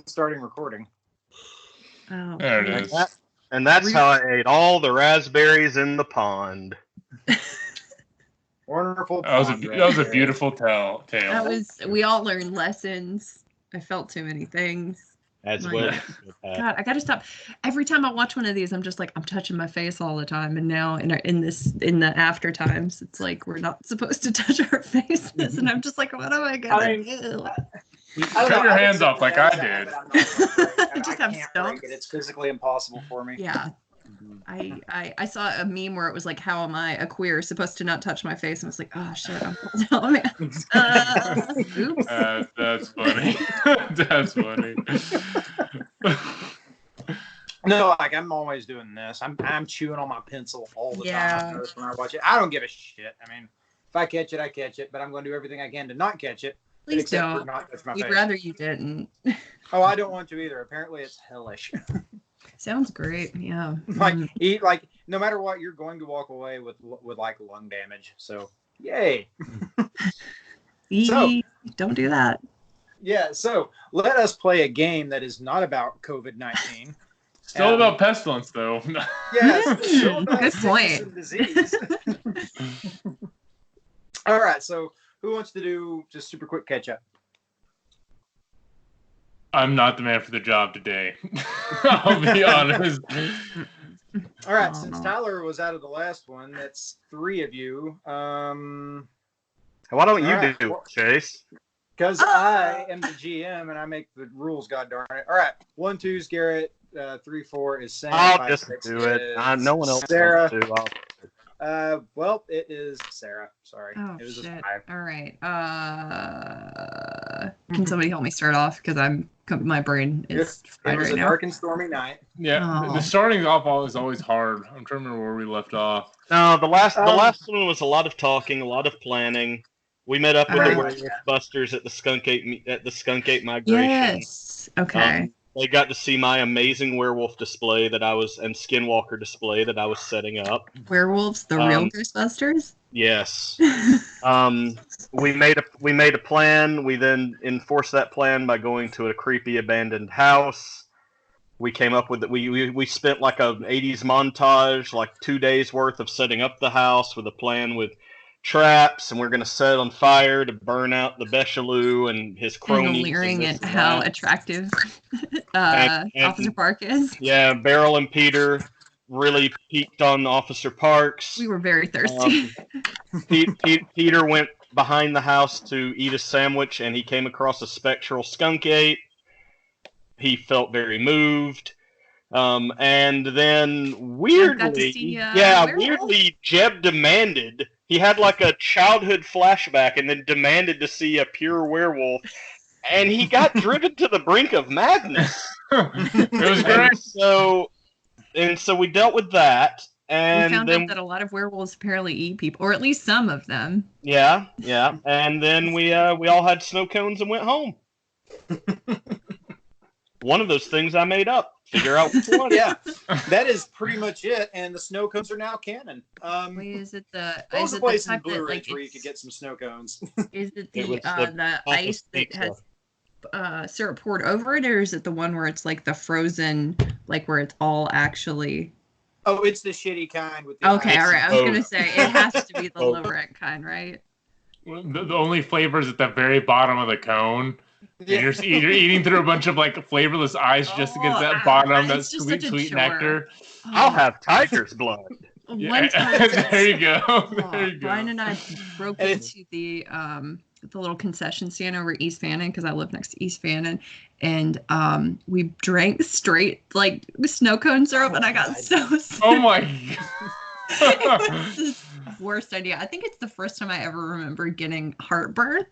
starting recording. Oh, There it is. And that's how I ate all the raspberries in the pond. Wonderful. That was a beautiful tale. We all learned lessons. I felt too many things. As Like, well. God, I gotta stop. Every time I watch one of these, I'm just like, I'm touching my face all the time. And now in the after times, it's like we're not supposed to touch our faces, and I'm just like, what am I gonna do? Cut your hands off like I did. I just have can't stumps. break it. It's physically impossible for me. Yeah. I saw a meme where it was like, how am I, a queer, supposed to not touch my face? And I was like, oh shit, I'm oops. That's funny. That's funny. No, like I'm always doing this. I'm chewing on my pencil all the time when I watch it. I don't give a shit. I mean, if I catch it, I catch it. But I'm going to do everything I can to not catch it. Please don't. We'd rather you didn't. Oh, I don't want to either. Apparently, it's hellish. Sounds great. Yeah. Like no matter what, you're going to walk away with like lung damage. So yay. So don't do that. Yeah. So let us play a game that is not about COVID-19. Still about pestilence, though. Yes. Good point. And disease. All right. So who wants to do just super quick catch up? I'm not the man for the job today. I'll be honest. All right, since Tyler was out of the last one, that's 3 of you. Why don't you do it, Chase? Because I am the GM and I make the rules, god darn it. All right, 1, 2 is Garrett, 3, 4 is Sam. I'll 5, just 6 do it. No one else Sarah. wants to. Well, it is Sarah. Sorry. Oh, it was shit. a 5. All right. Can somebody help me start off? Because my brain is fried It was right a now. dark and stormy night. Yeah, the starting off is always hard. I'm trying to remember where we left off. No, the last one was a lot of talking, a lot of planning. We met up with the Werewolf Busters at the Skunk Ape migration. Yes. Okay. They got to see my amazing werewolf display and skinwalker display that I was setting up. Werewolves, the real Ghostbusters? Yes. We made a plan. We then enforced that plan by going to a creepy abandoned house. We came up with it. We spent like a 80s montage, like 2 days worth of setting up the house with a plan with traps, and we're going to set it on fire to burn out the Bechalou and his cronies. And leering at how attractive Officer Park is. Yeah, Beryl and Peter really peaked on Officer Parks. We were very thirsty. Peter went behind the house to eat a sandwich, and he came across a spectral skunk ape. He felt very moved. And then weirdly, weirdly, Jeb demanded. He had like a childhood flashback and then demanded to see a pure werewolf. And he got driven to the brink of madness. It was great. And so we dealt with that. And we found out that a lot of werewolves apparently eat people, or at least some of them. Yeah. And then we all had snow cones and went home. One of those things I made up. Figure out which one. Yeah, that is pretty much it. And the snow cones are now canon. Wait, is it the? What was is the it place the in type Blue that, Ridge like, where you could get some snow cones? Is it It was the ice that has syrup poured over it, or is it the one where it's like the frozen, like where it's all actually? Oh, it's the shitty kind with the Okay, ice. all right. I was gonna say it has to be the low rent kind, right? The only flavor is at the very bottom of the cone. Yeah. And you're eating through a bunch of like flavorless ice just to get that bottom, that sweet nectar. I'll have tiger's blood. One time, there you go. There you go. Brian and I broke into the little concession stand over East Fannin because I live next to East Fannin, and we drank straight like snow cone syrup, and I got so sick. Oh my god! It was the worst idea. I think it's the first time I ever remember getting heartburn.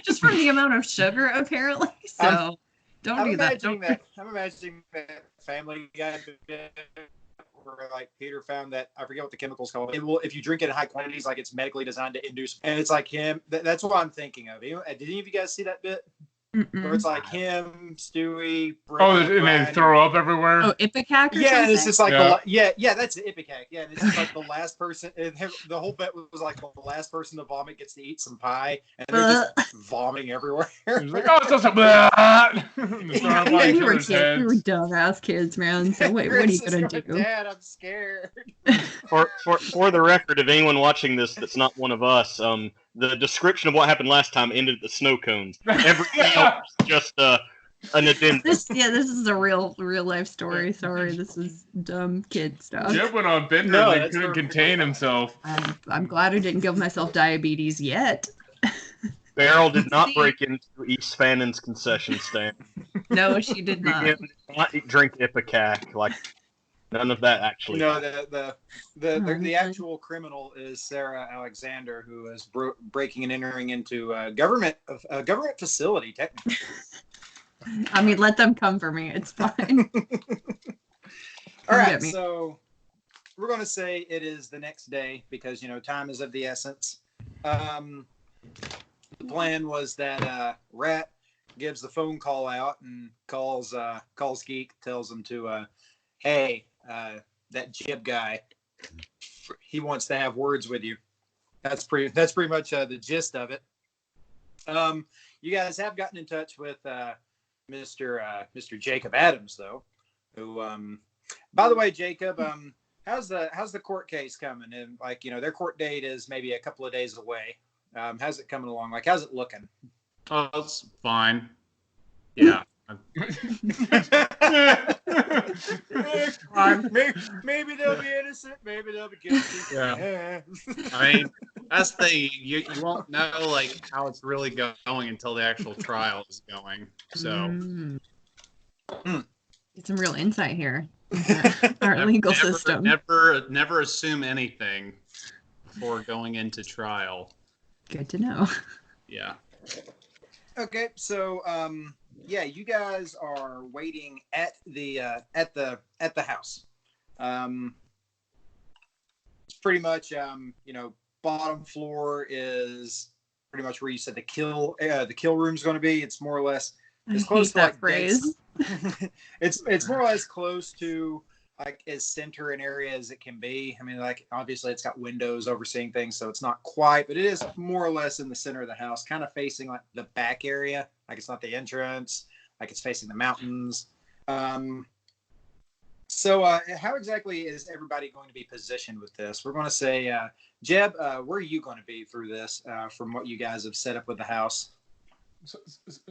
Just from the amount of sugar, apparently. So don't do that. I'm imagining that Family Guy where like Peter found that, I forget what the chemical's called. If you drink it in high quantities, like it's medically designed to induce, and it's like him. That's what I'm thinking of. Did any of you guys see that bit? Where it's like him, Stewie, and they throw up everywhere. Oh, Ipecac or something? It's just like that's Ipecac. Yeah, this is like the last person. The whole bet was like the last person to vomit gets to eat some pie, and they're just vomiting everywhere. It's like, oh, it's also blah. We were kids. We were dumbass kids, man. So what are you gonna do? Dad, I'm scared. For the record, if anyone watching this that's not one of us, the description of what happened last time ended at the snow cones. Everything else is just an addendum. This is a real life story. Sorry, this is dumb kid stuff. Jeb went on bender and he couldn't contain himself. I'm glad I didn't give myself diabetes yet. Beryl did not break into East Fannon's concession stand. No, she did not. She did not drink Ipecac. Like, none of that actually. No, the actual criminal is Sarah Alexander, who is breaking and entering into a government facility, technically. I mean, let them come for me. It's fine. All right, so we're going to say it is the next day because, time is of the essence. The plan was that Rat gives the phone call out and calls Geek, tells him to, hey, that Jib guy, he wants to have words with you. That's pretty much the gist of it. You guys have gotten in touch with Mr. Jakob Adams, though, who, by the way, Jacob, how's the court case coming? And their court date is maybe a couple of days away. How's it coming along? How's it looking? Oh, it's fine. Yeah. Maybe they'll be innocent. Maybe they'll be guilty. Yeah. I mean, that's the you won't know how it's really going until the actual trial is going. So, get some real insight here. Our legal system. Never assume anything before going into trial. Good to know. Yeah. Okay, so you guys are waiting at the house. It's pretty much bottom floor is pretty much where you said the kill room's going to be. It's more or less as close to that phrase. It's more or less close to as center an area as it can be. I mean, obviously it's got windows overseeing things, so it's not quite, but it is more or less in the center of the house, kind of facing the back area. It's not the entrance, it's facing the mountains. So how exactly is everybody going to be positioned with this? We're going to say, Jeb, where are you going to be through this from what you guys have set up with the house?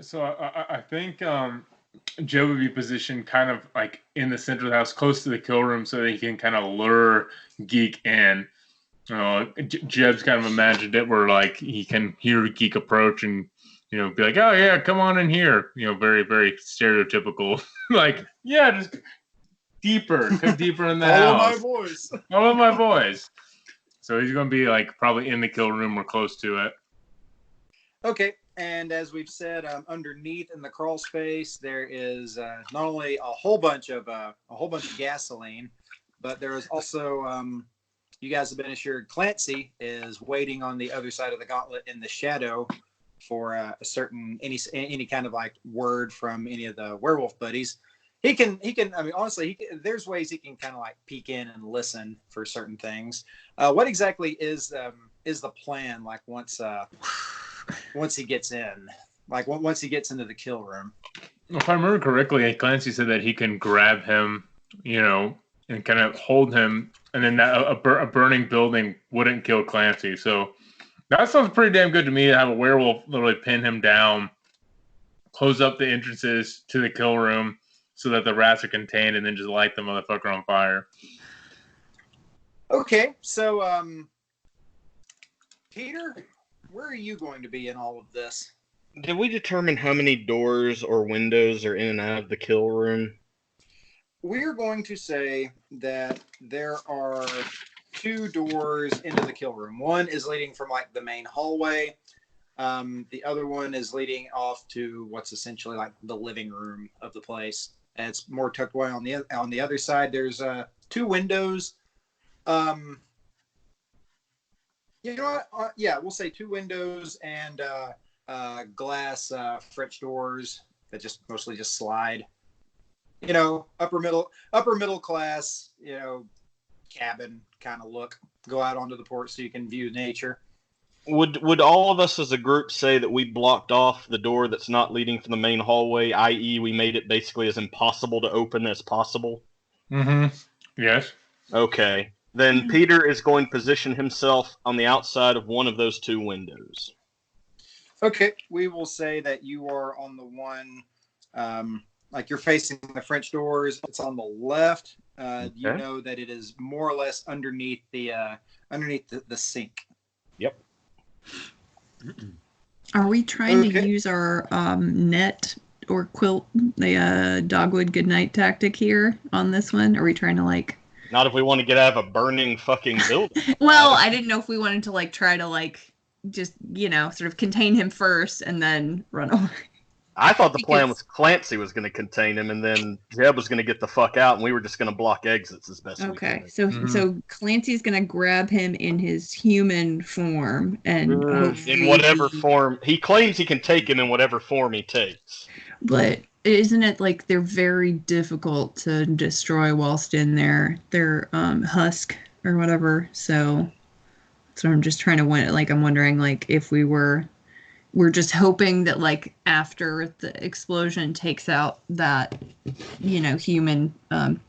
So I think Joe would be positioned kind of in the center of the house, close to the kill room, so that he can kind of lure Geek in. Jeb's kind of imagined it where he can hear Geek approach and be like, oh yeah, come on in here. Very, very stereotypical. Just deeper, come deeper in the house. All of my voice. So he's going to be probably in the kill room or close to it. Okay. And as we've said, underneath in the crawl space, there is not only a whole bunch of gasoline, but there is also you guys have been assured Clancy is waiting on the other side of the gauntlet in the shadow for a certain any kind of word from any of the werewolf buddies. He can. I mean, honestly, there's ways he can kind of peek in and listen for certain things. What exactly is the plan? Once he gets in, once he gets into the kill room. If I remember correctly, Clancy said that he can grab him, and kind of hold him, and then a burning building wouldn't kill Clancy. So that sounds pretty damn good to me, to have a werewolf literally pin him down, close up the entrances to the kill room so that the rats are contained, and then just light the motherfucker on fire. Okay, so Peter, where are you going to be in all of this? Did we determine how many doors or windows are in and out of the kill room? We're going to say that there are 2 doors into the kill room. One is leading from the main hallway. The other one is leading off to what's essentially the living room of the place. And it's more tucked away on the other side. There's 2 windows. You know what? We'll say 2 windows and glass French doors that just mostly just slide. You know, upper middle class, you know, cabin kind of look. Go out onto the porch so you can view nature. Would all of us as a group say that we blocked off the door that's not leading from the main hallway, i.e. we made it basically as impossible to open as possible? Mm-hmm. Yes. Okay. Then Peter is going to position himself on the outside of one of those two windows. Okay, we will say that you are on the one, like you're facing the French doors. It's on the left. You know that it is more or less underneath the sink. Yep. Are we trying to use our net or quilt, the dogwood goodnight tactic here on this one? Are we trying to like... Not if we want to get out of a burning fucking building. Well, I didn't know if we wanted to like try to like just, you know, sort of contain him first and then run away. I thought the plan was Clancy was going to contain him, and then Jeb was going to get the fuck out, and we were just going to block exits as best we could. Okay, so Clancy's going to grab him in his human form, and in whatever form he claims he can take him in whatever form he takes. But isn't it like they're very difficult to destroy whilst in their husk or whatever? So I'm just trying to win. Like I'm wondering, like if we're just hoping that like after the explosion takes out that, you know, human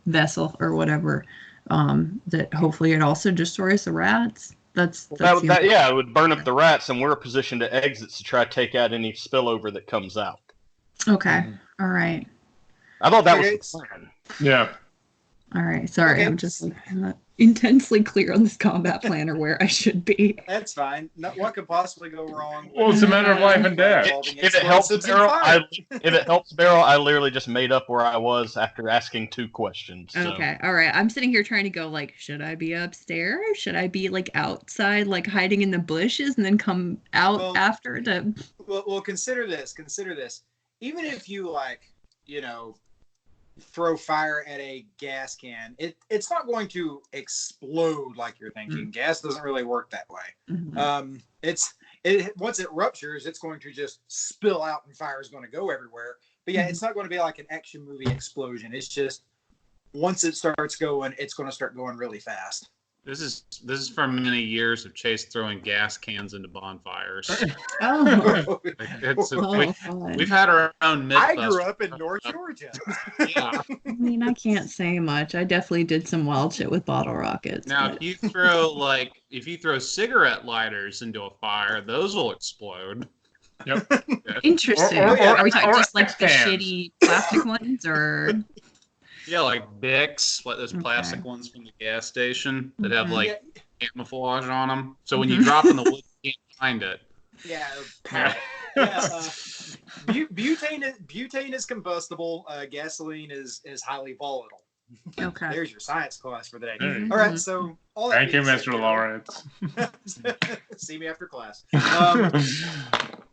vessel or whatever, that hopefully it also destroys the rats. It would burn up the rats, and we're positioned to exit to try to take out any spillover that comes out. Okay. All right. I thought that was the plan. Yeah. All right. Sorry, I'm just like not intensely clear on this combat plan or where I should be. That's fine. What could possibly go wrong? Well, it's a matter of life and death. If it helps, Beryl, I literally just made up where I was after asking 2 questions. So. Okay. All right. I'm sitting here trying to go like, should I be upstairs? Should I be like outside, like hiding in the bushes and then come out after to... Well, consider this. Even if you like, you know, throw fire at a gas can, it's not going to explode like you're thinking. Mm-hmm. Gas doesn't really work that way. Mm-hmm. Once it ruptures, it's going to just spill out and fire is going to go everywhere. But yeah, it's not going to be like an action movie explosion. It's just once it starts going, it's going to start going really fast. This is from many years of Chase throwing gas cans into bonfires. We've had our own myth. I grew up in North Georgia. Yeah. I mean, I can't say much. I definitely did some wild shit with bottle rockets. Now, if you throw cigarette lighters into a fire, those will explode. Yep. Interesting. Are we talking just like the shitty plastic ones, or? Yeah, like Bics, like those plastic ones from the gas station that have like camouflage on them. So when you drop in the wood, you can't find it. Yeah. Butane is combustible. Gasoline is highly volatile. Okay. There's your science class for the day. Mm-hmm. All right. So all that. Thank you, Mr. Lawrence. See me after class.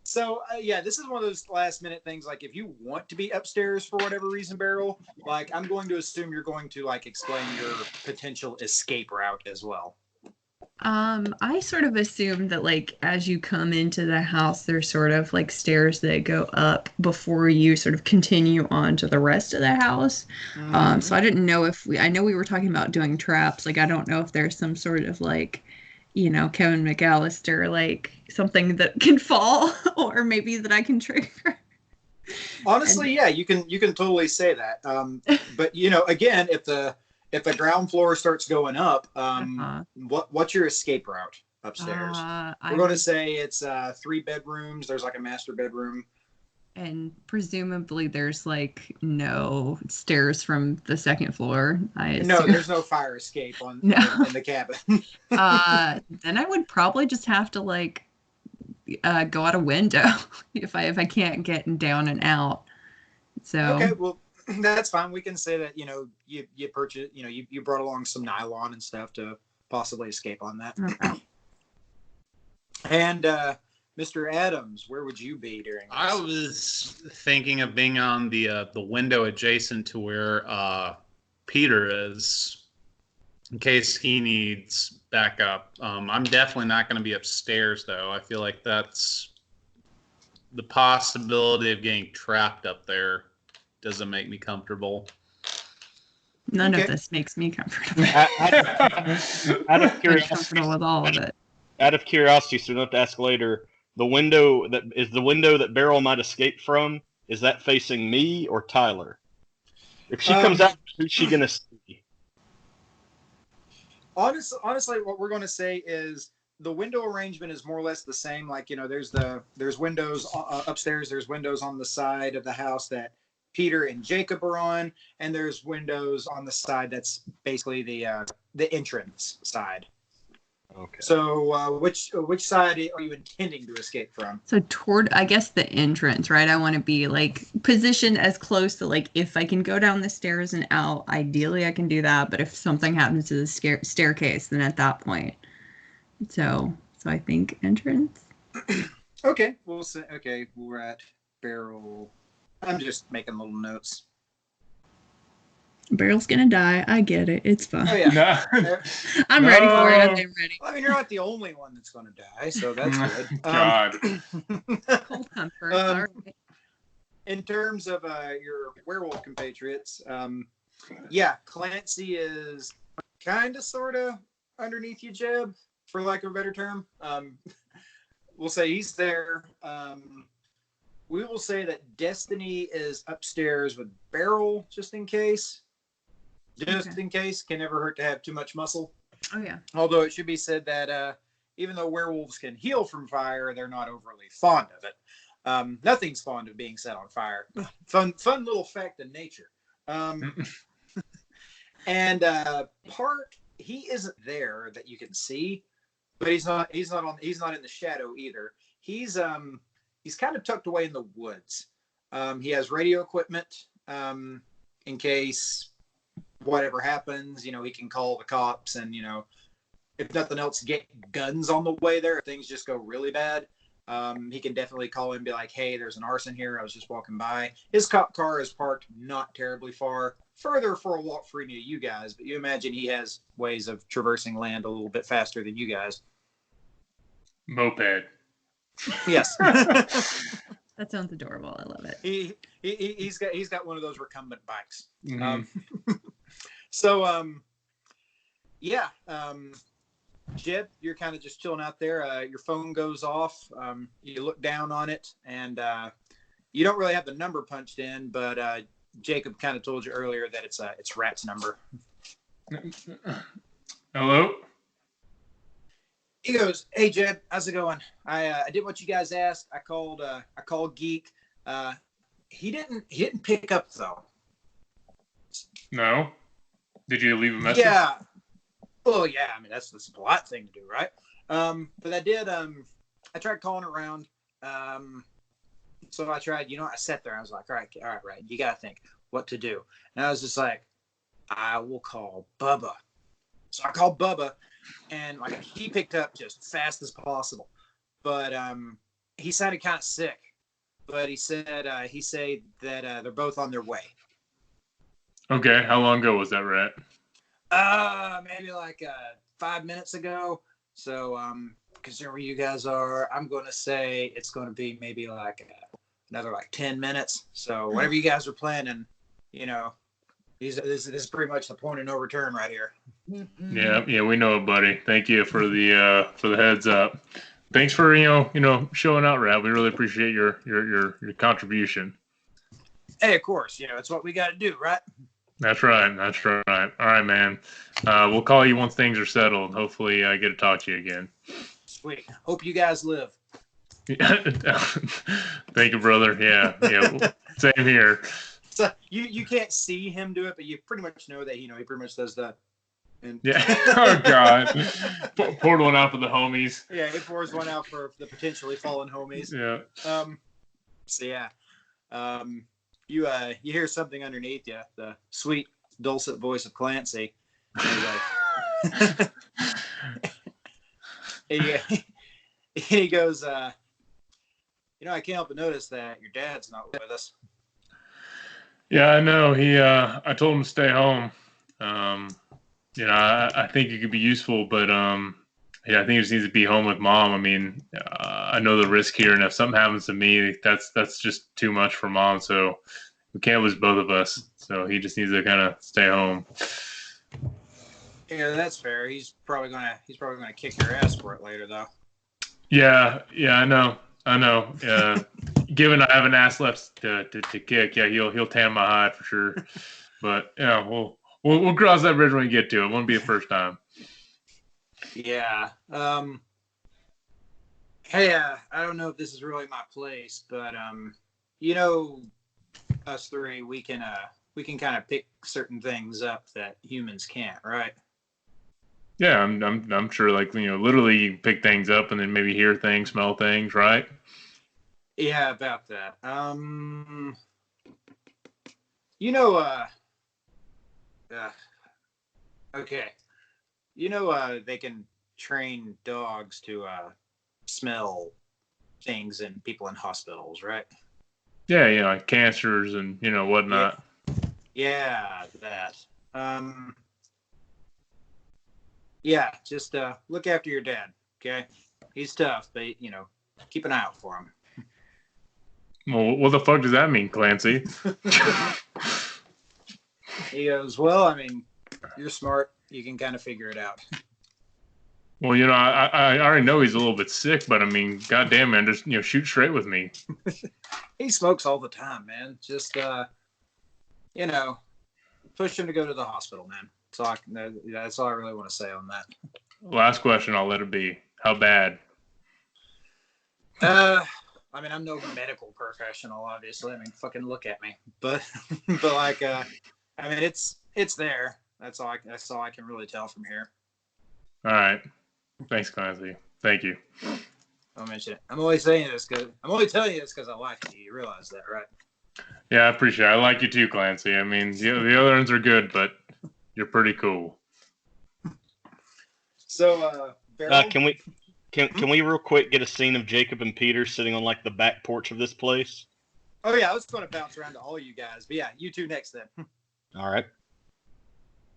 So, this is one of those last minute things. Like, if you want to be upstairs for whatever reason, Beryl, like, I'm going to assume you're going to, like, explain your potential escape route as well. I sort of assumed that, like, as you come into the house, there's sort of, like, stairs that go up before you sort of continue on to the rest of the house. Mm-hmm. So I didn't know I know we were talking about doing traps. Like, I don't know if there's some sort of, like, you know, Kevin McAllister, like something that can fall or maybe that I can trigger. Honestly, yeah, you can totally say that. But you know, again, if the ground floor starts going up, what's your escape route upstairs? We're going to say it's 3 bedrooms. There's like a master bedroom. And presumably there's like no stairs from the second floor. No, there's no fire escape in the cabin. Then I would probably just have to like go out a window if I can't get down and out. So okay, well that's fine. We can say that, you know, you purchase, you know, you brought along some nylon and stuff to possibly escape on that. Okay. And Mr. Adams, where would you be during this? I was thinking of being on the window adjacent to where Peter is, in case he needs backup. I'm definitely not going to be upstairs, though. I feel like that's the possibility of getting trapped up there doesn't make me comfortable. None of this makes me comfortable. Out of I'm comfortable with all of it. Out of curiosity, so we don't have to ask later. The window that Beryl might escape from, is that facing me or Tyler? If she comes out, who's she gonna see? Honestly, what we're going to say is the window arrangement is more or less the same. Like, there's windows upstairs. There's windows on the side of the house that Peter and Jakob are on, and there's windows on the side that's basically the entrance side. Okay. So, which side are you intending to escape from? So toward, I guess, the entrance, right? I want to be like positioned as close to, like, if I can go down the stairs and out, ideally I can do that. But if something happens to the staircase, then at that point, so I think entrance. Okay, we'll say. Okay, we're at Beryl. I'm just making little notes. Beryl's gonna die. I get it. It's fine. Oh yeah. I'm ready for it. I'm ready. Well, I mean, you're not the only one that's going to die, so that's good. God. Cold comfort. All right. In terms of your werewolf compatriots, yeah, Clancy is kind of, sort of underneath you, Jeb, for lack of a better term. We'll say he's there. We will say that Destiny is upstairs with Beryl, just in case. In case. Can never hurt to have too much muscle. Oh, yeah. Although it should be said that even though werewolves can heal from fire, they're not overly fond of it. Nothing's fond of being set on fire. Fun little fact in nature. And Park, he isn't there that you can see, but he's not in the shadow either. He's kind of tucked away in the woods. He has radio equipment in case whatever happens. He can call the cops, and if nothing else, get guns on the way there. If things just go really bad, he can definitely call and be like, "Hey, there's an arson here. I was just walking by." His cop car is parked not terribly further for a walk free to you guys, but you imagine he has ways of traversing land a little bit faster than you guys. Moped. Yes. That sounds adorable. I love it. He's got one of those recumbent bikes. Mm-hmm. Yeah. Jeb, you're kind of just chilling out there. Your phone goes off. You look down on it, and you don't really have the number punched in, but Jakob kind of told you earlier that it's Rat's number. Hello? He goes, "Hey Jeb, how's it going? I did what you guys asked. I called Geek. He didn't pick up though." No? Did you leave a message? Yeah. Well, yeah. I mean, that's the polite thing to do, right? But I did. I tried calling around. So I tried. I sat there. I was like, all right. You gotta think what to do. And I was just like, I will call Bubba. So I called Bubba. And he picked up just fast as possible, but he sounded kind of sick. But he said that they're both on their way. Okay, how long ago was that, Rat? Maybe 5 minutes ago. So considering where you guys are, I'm going to say it's going to be maybe another 10 minutes. So whatever you guys are planning, this is pretty much the point of no return right here. Yeah, we know it, buddy. Thank you for the heads up. Thanks for showing out, Rat. We really appreciate your contribution. Hey, of course, it's what we got to do, right? That's right. All right, man. We'll call you once things are settled. Hopefully, I get to talk to you again. Sweet. Hope you guys live. Thank you, brother. Yeah. Same here. So you can't see him do it, but you pretty much know that he pretty much does that. And yeah. Oh God. Poured one out for the homies. Yeah, he pours one out for the potentially fallen homies. Yeah. So yeah. You hear something underneath you, the sweet dulcet voice of Clancy. He goes, I can't help but notice that your dad's not with us. Yeah, I know. I told him to stay home. I think it could be useful, but Yeah, I think he just needs to be home with mom. I mean, I know the risk here, and if something happens to me, that's just too much for mom. So we can't lose both of us. So he just needs to kind of stay home. Yeah, that's fair. He's probably gonna kick your ass for it later, though. Yeah, I know. Given I have an ass left to kick, yeah, he'll tan my hide for sure. But yeah, we'll cross that bridge when we get to it. It won't be the first time. Yeah. Hey, I don't know if this is really my place, but us three, we can kind of pick certain things up that humans can't, right? Yeah, I'm sure. Like literally, you pick things up and then maybe hear things, smell things, right? Yeah, about that. Okay. They can train dogs to smell things in people in hospitals, right? Yeah, like cancers and whatnot. Yeah, that. Yeah, just look after your dad, okay? He's tough, but keep an eye out for him. Well, what the fuck does that mean, Clancy? He goes, well, I mean, you're smart. You can kind of figure it out. Well, I already know he's a little bit sick, but I mean, goddamn, man, just shoot straight with me. He smokes all the time, man. Just push him to go to the hospital, man. That's all I really want to say on that. Last question, I'll let it be. How bad? I mean, I'm no medical professional, obviously. I mean, fucking look at me. But like, I mean, it's there. That's all I can really tell from here. All right. Thanks, Clancy. Thank you. I'll mention it. I'm only telling you this because I like you. You realize that, right? Yeah, I appreciate it. I like you too, Clancy. I mean, the other ones are good, but you're pretty cool. So, Beryl? Can we real quick get a scene of Jacob and Peter sitting on like the back porch of this place? Oh yeah, I was going to bounce around to all you guys, but yeah, you two next then. All right.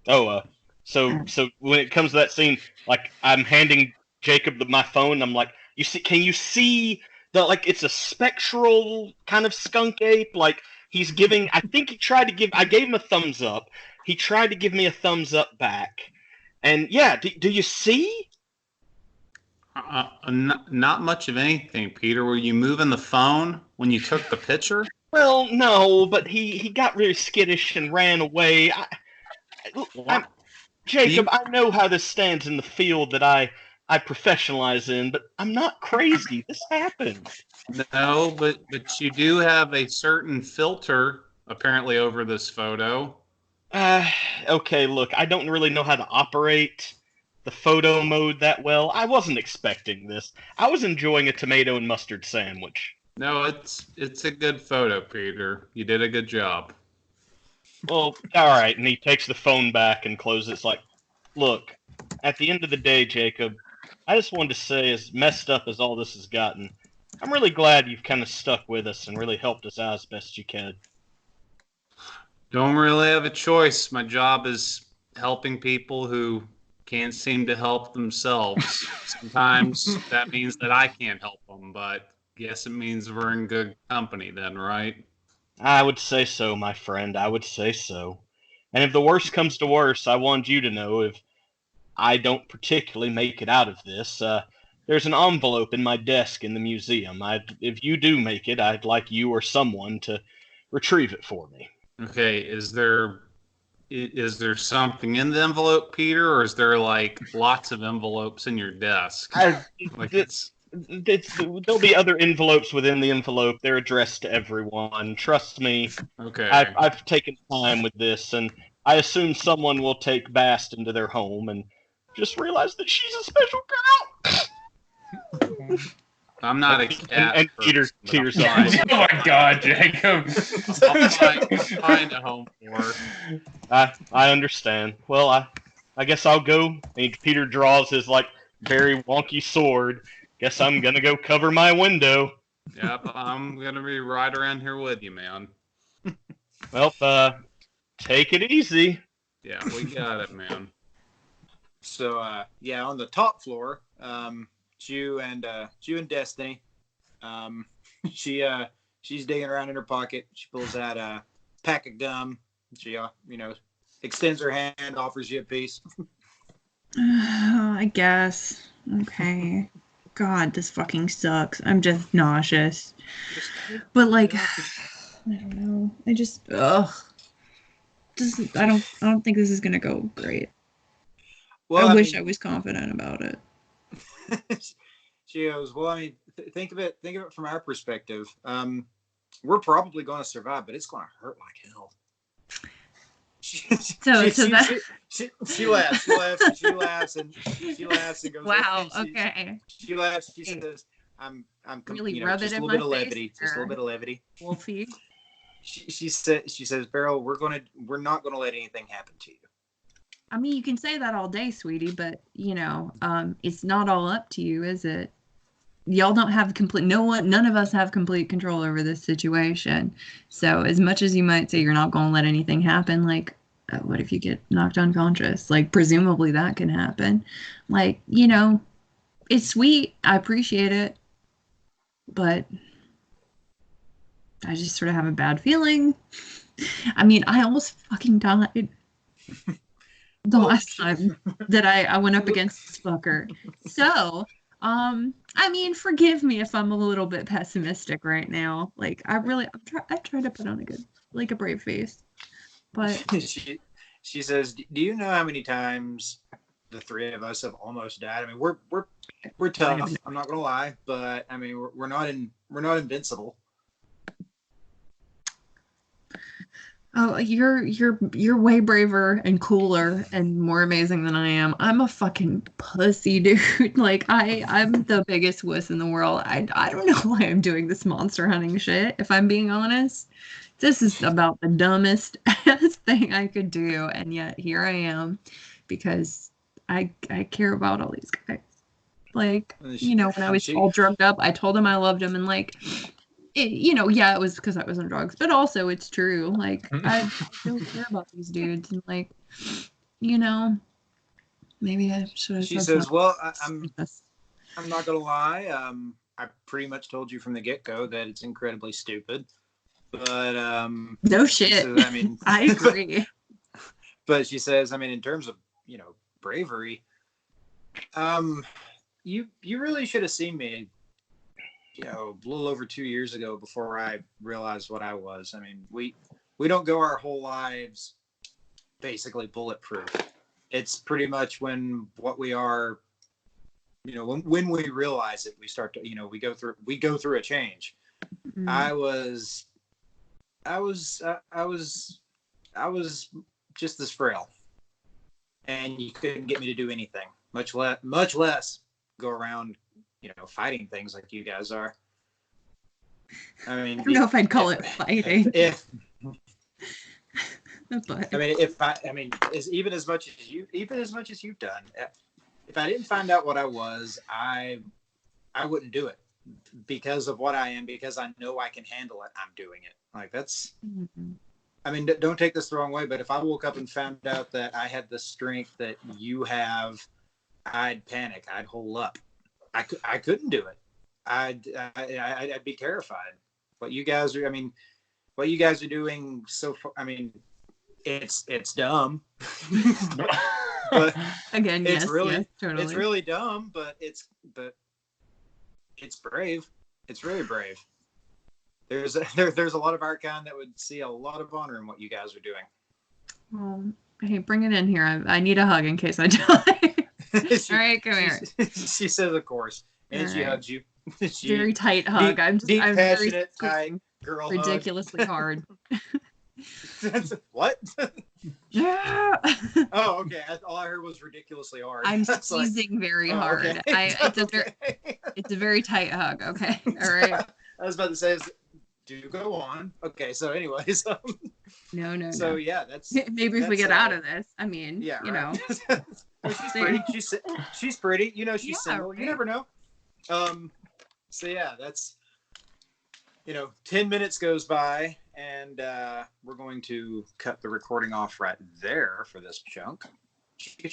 Oh, so when it comes to that scene, like I'm handing Jacob my phone, and I'm like, can you see like it's a spectral kind of skunk ape? Like he's giving. I think I gave him a thumbs up. He tried to give me a thumbs up back, and yeah, do you see? Not much of anything, Peter. Were you moving the phone when you took the picture? Well, no, but he got really skittish and ran away. Jacob, I know how this stands in the field that I professionalize in, but I'm not crazy. This happened. No, but you do have a certain filter apparently over this photo. Okay, look, I don't really know how to operate the photo mode that well. I wasn't expecting this. I was enjoying a tomato and mustard sandwich. No, it's a good photo, Peter. You did a good job. Well, all right, and he takes the phone back and closes it. It's like, look, at the end of the day, Jacob, I just wanted to say, as messed up as all this has gotten, I'm really glad you've kind of stuck with us and really helped us out as best you can. Don't really have a choice. My job is helping people who can't seem to help themselves. Sometimes that means that I can't help them, but guess it means we're in good company then, right? I would say so, my friend. I would say so. And if the worst comes to worst, I want you to know if I don't particularly make it out of this, there's an envelope in my desk in the museum. If you do make it, I'd like you or someone to retrieve it for me. Okay, is there something in the envelope, Peter, or is there like lots of envelopes in your desk? There'll be other envelopes within the envelope. They're addressed to everyone. Trust me. Okay. I've taken time with this, and I assume someone will take Bast into their home and just realize that she's a special girl. I'm not a cat. And Peter tears up. Oh my God, Jacob! I'll find a home for her. I understand. Well, I guess I'll go. And Peter draws his like very wonky sword. Guess I'm gonna go cover my window. Yep, I'm gonna be right around here with you, man. Well, take it easy. Yeah, we got it, man. So, yeah, on the top floor, Jew and Destiny. She's digging around in her pocket. She pulls out a pack of gum. She extends her hand, offers you a piece. I guess. Okay. God, this fucking sucks. I'm just nauseous. But like, I don't know. I just, ugh. I don't think this is gonna go great. Well, I wish I was confident about it. She goes, well, think of it from our perspective. We're probably going to survive, but it's going to hurt like hell. She laughs and goes, wow, okay. She laughs. She says, "I'm really rub it just in a little bit my of face levity, just a little bit of levity." Wolfie. She says, Beryl, we're not gonna let anything happen to you. I mean, you can say that all day, sweetie, but it's not all up to you, is it? Y'all don't have none of us have complete control over this situation. So as much as you might say you're not going to let anything happen, like, what if you get knocked unconscious? Like, presumably that can happen. Like, it's sweet. I appreciate it. But I just sort of have a bad feeling. I mean, I almost fucking died the last time that I went up against this fucker. So, I mean, forgive me if I'm a little bit pessimistic right now. Like, I try to put on a brave face. But she says, "Do you know how many times the three of us have almost died? I mean, we're tough. I'm not gonna lie, but I mean, we're not invincible." Oh, you're way braver and cooler and more amazing than I am. I'm a fucking pussy, dude. Like, I'm the biggest wuss in the world. I don't know why I'm doing this monster hunting shit, if I'm being honest. This is about the dumbest ass thing I could do, and yet here I am because I care about all these guys. Like, when I was all drugged up, I told him I loved him, and like, it was because I was on drugs, but also it's true. Like, I don't care about these dudes, and like, maybe I should have. She says, "Well, I'm not gonna lie. I pretty much told you from the get-go that it's incredibly stupid, but no shit. Says, I mean, I agree. But she says, I mean, in terms of bravery, you really should have seen me." A little over 2 years ago before I realized what I was. I mean, we don't go our whole lives basically bulletproof. It's pretty much when what we are, when we realize it, we start to, we go through a change. Mm-hmm. I was just this frail, and you couldn't get me to do anything, much less go around fighting things like you guys are. I mean, I don't know if I'd call it fighting. But even as much as you've done, if I didn't find out what I was, I wouldn't do it because of what I am, because I know I can handle it. I'm doing it. Like, that's. Mm-hmm. I mean, don't take this the wrong way, but if I woke up and found out that I had the strength that you have, I'd panic. I'd hole up. I couldn't do it. I'd be terrified. What you guys are doing so far, I mean, it's dumb. But again, it's yes, really, yes, totally. It's really dumb, but it's brave. It's really brave. There's a lot of our kind that would see a lot of honor in what you guys are doing. Well, hey, bring it in here. I need a hug in case I die. All right, come here. She says, of course, and she hugs you. Very tight hug. I'm passionate, tight girl ridiculously hard. What? Yeah. Oh, okay. All I heard was ridiculously hard. I'm squeezing very hard. Okay. It's a very tight hug. Okay. All right. I was about to say, do go on. Okay. So, anyways. No. So yeah, maybe if we get out of this. I mean, yeah, right. She's pretty. She's pretty. She's single. Right? You never know. So yeah, that's 10 minutes goes by, and we're going to cut the recording off right there for this chunk.